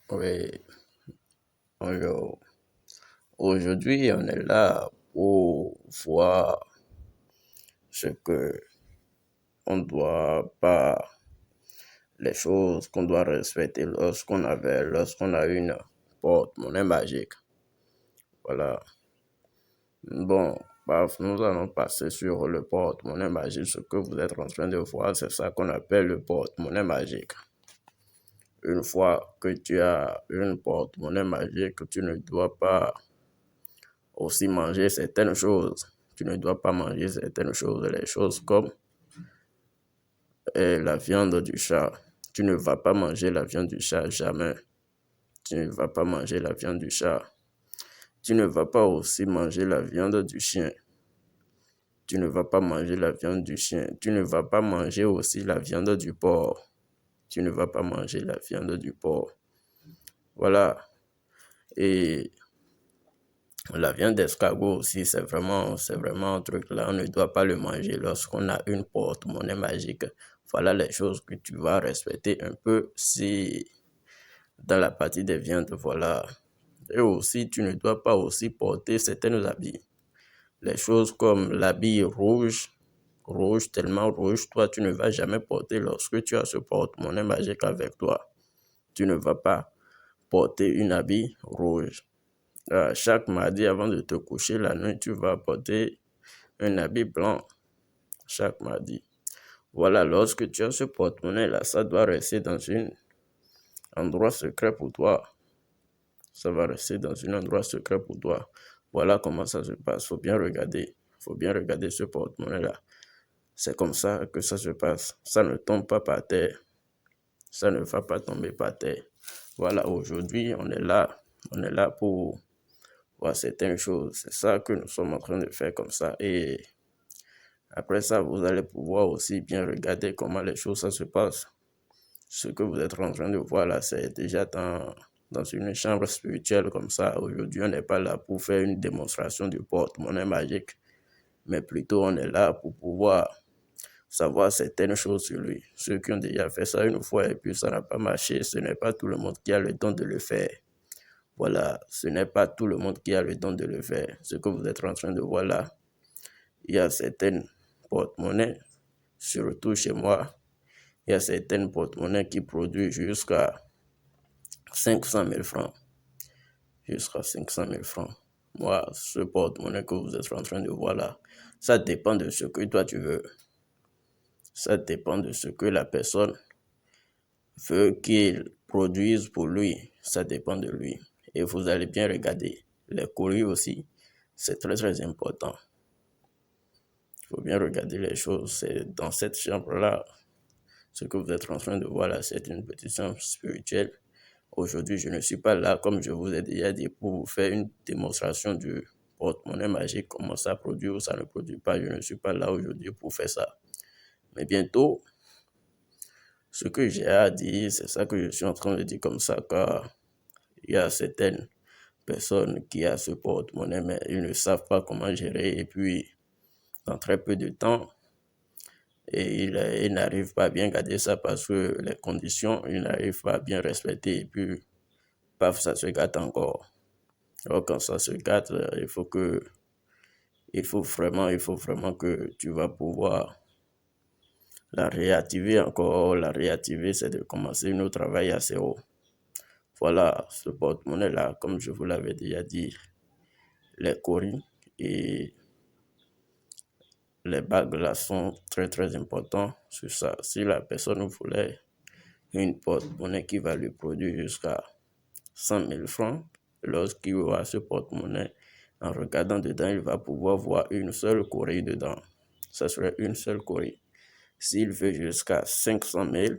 Oui, bonjour. Aujourd'hui, on est là pour voir ce que on doit pas, les choses qu'on doit respecter lorsqu'on a une porte-monnaie magique. Voilà. Bon, nous allons passer sur le porte-monnaie magique. Ce que vous êtes en train de voir, c'est ça qu'on appelle le porte-monnaie magique. Une fois que tu as une porte-monnaie magique, tu ne dois pas aussi manger certaines choses. Tu ne dois pas manger certaines choses, les choses comme la viande du chat. Tu ne vas pas manger la viande du chat, jamais. Tu ne vas pas manger la viande du chat. Tu ne vas pas aussi manger la viande du chien. Tu ne vas pas manger la viande du chien. Tu ne vas pas manger aussi la viande du porc. Tu ne vas pas manger la viande du porc. Voilà. Et la viande d'escargot aussi, c'est vraiment un truc là, on ne doit pas le manger lorsqu'on a une porte-monnaie magique. Voilà les choses que tu vas respecter un peu si dans la partie des viandes, voilà. Et aussi, tu ne dois pas aussi porter certains habits. Les choses comme l'habit rouge, tellement rouge, toi, tu ne vas jamais porter lorsque tu as ce porte-monnaie magique avec toi. Tu ne vas pas porter une habit rouge. Chaque mardi, avant de te coucher la nuit, tu vas porter un habit blanc. Chaque mardi. Voilà, lorsque tu as ce porte-monnaie-là, ça doit rester dans un endroit secret pour toi. Ça va rester dans un endroit secret pour toi. Voilà comment ça se passe. Faut bien regarder. Faut bien regarder ce porte-monnaie-là. C'est comme ça que ça se passe. Ça ne tombe pas par terre. Ça ne va pas tomber par terre. Voilà, aujourd'hui, on est là. On est là pour voir certaines choses. C'est ça que nous sommes en train de faire comme ça. Et après ça, vous allez pouvoir aussi bien regarder comment les choses ça se passe. Ce que vous êtes en train de voir là, c'est déjà dans une chambre spirituelle comme ça. Aujourd'hui, on n'est pas là pour faire une démonstration du porte-monnaie magique, mais plutôt on est là pour pouvoir savoir certaines choses sur lui. Ceux qui ont déjà fait ça une fois et puis ça n'a pas marché, ce n'est pas tout le monde qui a le don de le faire. Voilà, ce n'est pas tout le monde qui a le don de le faire. Ce que vous êtes en train de voir là, il y a certaines porte-monnaies, surtout chez moi, il y a certaines porte-monnaies qui produisent jusqu'à 500 000 francs. Jusqu'à 500 000 francs. Moi, ce porte-monnaie que vous êtes en train de voir là, ça dépend de ce que toi tu veux. Ça dépend de ce que la personne veut qu'il produise pour lui. Ça dépend de lui. Et vous allez bien regarder. Les courriers aussi, c'est très très important. Il faut bien regarder les choses. C'est dans cette chambre-là, ce que vous êtes en train de voir là, c'est une petite chambre spirituelle. Aujourd'hui, je ne suis pas là, comme je vous ai déjà dit, pour vous faire une démonstration du porte-monnaie magique, comment ça produit ou ça ne produit pas. Je ne suis pas là aujourd'hui pour faire ça. Mais bientôt, ce que j'ai à dire, c'est ça que je suis en train de dire comme ça, car il y a certaines personnes qui ont ce porte-monnaie, mais ils ne savent pas comment gérer. Et puis, dans très peu de temps, et ils n'arrivent pas à bien garder ça parce que les conditions, ils n'arrivent pas à bien respecter. Et puis, paf, ça se gâte encore. Alors, quand ça se gâte, il faut vraiment que tu vas pouvoir la réactiver encore. La réactiver, c'est de commencer notre travail à zéro. Voilà, ce porte-monnaie-là, comme je vous l'avais déjà dit, les coris et les bagues là sont très très importants sur ça. Si la personne voulait une porte-monnaie qui va lui produire jusqu'à 100 000 francs, lorsqu'il aura ce porte-monnaie, en regardant dedans, il va pouvoir voir une seule corée dedans. Ça serait une seule corée. S'il veut jusqu'à 500 000,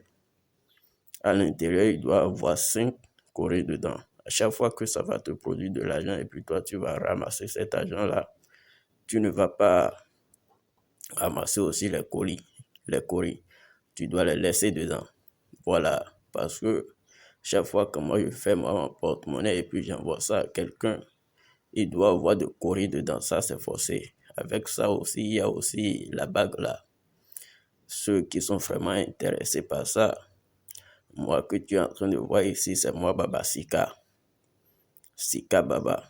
à l'intérieur, il doit avoir 5 corées dedans. À chaque fois que ça va te produire de l'argent et puis toi, tu vas ramasser cet argent-là, tu ne vas pas ramasser aussi les colis, les coris. Tu dois les laisser dedans. Voilà, parce que chaque fois que moi je fais mon porte-monnaie et puis j'envoie ça à quelqu'un, il doit avoir de coris dedans, ça c'est forcé. Avec ça aussi, il y a aussi la bague là. Ceux qui sont vraiment intéressés par ça, Moi que tu es en train de voir ici, c'est moi Baba Sika. Sika Baba.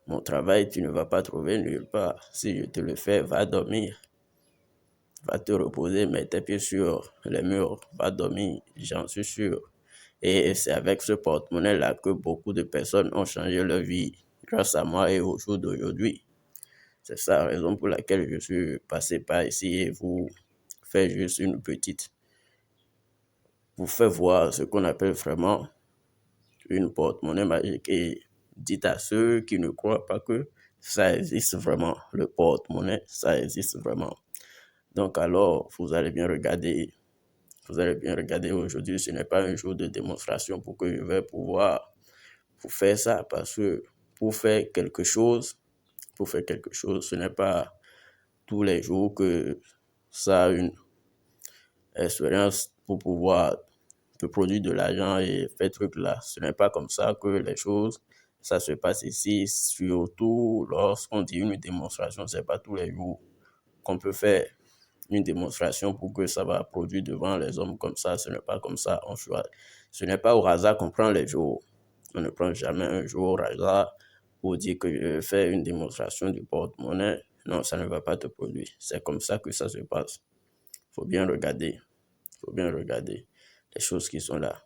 Mon travail, tu ne vas pas trouver nulle part. Si je te le fais, va dormir. Va te reposer, mets tes pieds sur les murs, va dormir, j'en suis sûr. Et c'est avec ce porte-monnaie-là que beaucoup de personnes ont changé leur vie grâce à moi et au jour d'aujourd'hui. C'est ça la raison pour laquelle je suis passé par ici et vous faire juste vous faire voir ce qu'on appelle vraiment une porte-monnaie magique et dites à ceux qui ne croient pas que ça existe vraiment, le porte-monnaie, ça existe vraiment. Donc alors, vous allez bien regarder aujourd'hui, ce n'est pas un jour de démonstration pour que je vais pouvoir vous faire ça, parce que pour faire quelque chose, ce n'est pas tous les jours que ça a une expérience pour pouvoir te produire de l'argent et faire truc là. Ce n'est pas comme ça que les choses, ça se passe ici, surtout lorsqu'on dit une démonstration, c'est pas tous les jours qu'on peut faire une démonstration pour que ça va produire devant les hommes comme ça. Ce n'est pas comme ça. Ce n'est pas au hasard qu'on prend les jours. On ne prend jamais un jour au hasard pour dire que je vais faire une démonstration du porte-monnaie. Non, ça ne va pas te produire. C'est comme ça que ça se passe. Faut bien regarder les choses qui sont là.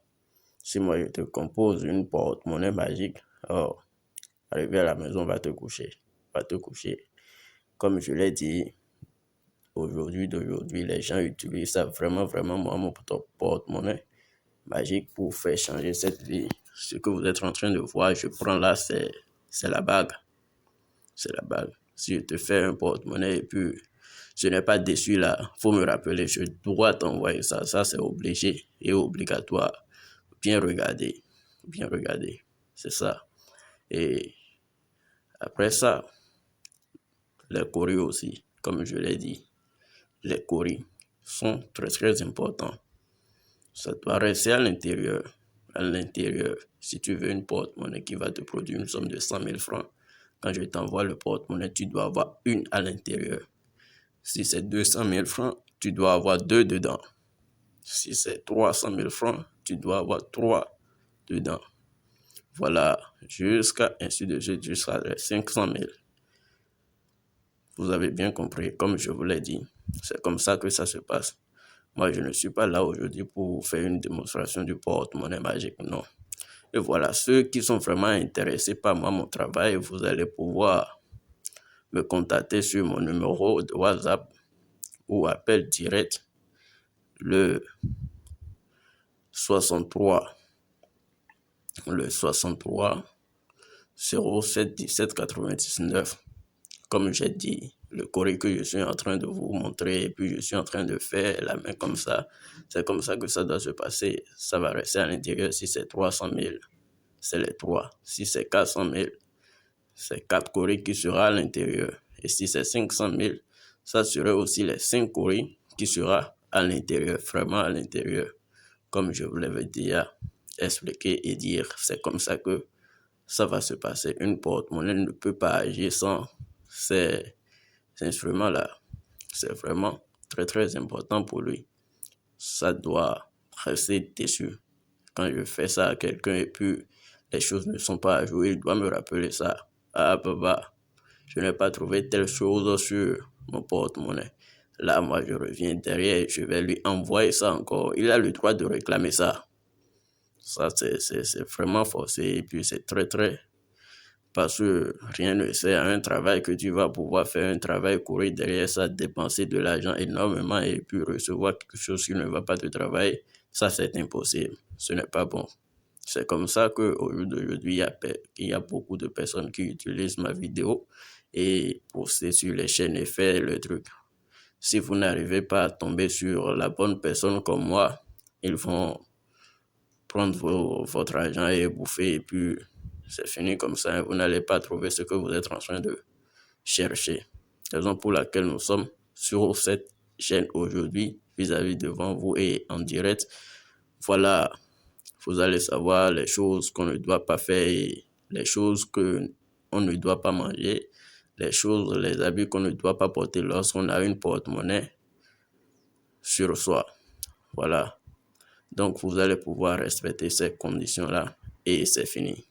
Si moi je te compose une porte-monnaie magique, alors, arriver à la maison, va te coucher. Comme je l'ai dit, d'aujourd'hui, les gens utilisent ça vraiment, moi, mon porte-monnaie magique pour faire changer cette vie. Ce que vous êtes en train de voir, je prends là, c'est la bague. C'est la bague. Si je te fais un porte-monnaie et puis je n'ai pas déçu là, faut me rappeler, je dois t'envoyer ça. Ça, c'est obligé et obligatoire. Bien regarder. C'est ça. Et après ça, les coris aussi, comme je l'ai dit. Les coris sont très très importants. Ça doit rester à l'intérieur. Si tu veux une porte-monnaie qui va te produire une somme de 100 000 francs, quand je t'envoie le porte-monnaie, tu dois avoir une à l'intérieur. Si c'est 200 000 francs, tu dois avoir deux dedans. Si c'est 300 000 francs, tu dois avoir trois dedans. Voilà, ainsi de suite, jusqu'à les 500 000. Vous avez bien compris, comme je vous l'ai dit, c'est comme ça que ça se passe. Moi, je ne suis pas là aujourd'hui pour faire une démonstration du porte-monnaie magique, non. Et voilà, ceux qui sont vraiment intéressés par moi, mon travail, vous allez pouvoir me contacter sur mon numéro de WhatsApp ou appel direct le 63 07 17 99. Comme j'ai dit, le courrier que je suis en train de vous montrer et puis je suis en train de faire la main comme ça, c'est comme ça que ça doit se passer. Ça va rester à l'intérieur. Si c'est 300 000, c'est les 3. Si c'est 400 000, c'est 4 courriers qui sera à l'intérieur. Et si c'est 500 000, ça serait aussi les 5 courriers qui sera à l'intérieur, vraiment à l'intérieur. Comme je vous l'avais déjà expliqué et dire, c'est comme ça que ça va se passer. Une porte-monnaie ne peut pas agir sans ces instruments-là. C'est vraiment très très important pour lui. Ça doit rester dessus. Quand je fais ça à quelqu'un et puis les choses ne sont pas à jouer, il doit me rappeler ça. Ah papa, je n'ai pas trouvé telle chose sur mon porte-monnaie. Là, moi, je reviens derrière et je vais lui envoyer ça encore. Il a le droit de réclamer ça. Ça, c'est vraiment forcé et puis c'est très très. Parce que rien ne sert à un travail que tu vas pouvoir faire un travail, courir derrière ça, dépenser de l'argent énormément et puis recevoir quelque chose qui ne va pas te travailler. Ça, c'est impossible. Ce n'est pas bon. C'est comme ça qu'au jour d'aujourd'hui, il y a beaucoup de personnes qui utilisent ma vidéo et poster sur les chaînes et faire le truc. Si vous n'arrivez pas à tomber sur la bonne personne comme moi, ils vont prendre votre argent et bouffer et puis c'est fini comme ça. Vous n'allez pas trouver ce que vous êtes en train de chercher. Raison pour laquelle nous sommes sur cette chaîne aujourd'hui vis-à-vis devant vous et en direct. Voilà, vous allez savoir les choses qu'on ne doit pas faire et les choses qu'on ne doit pas manger, les habits qu'on ne doit pas porter lorsqu'on a une porte-monnaie sur soi. Voilà. Donc, vous allez pouvoir respecter ces conditions-là et c'est fini.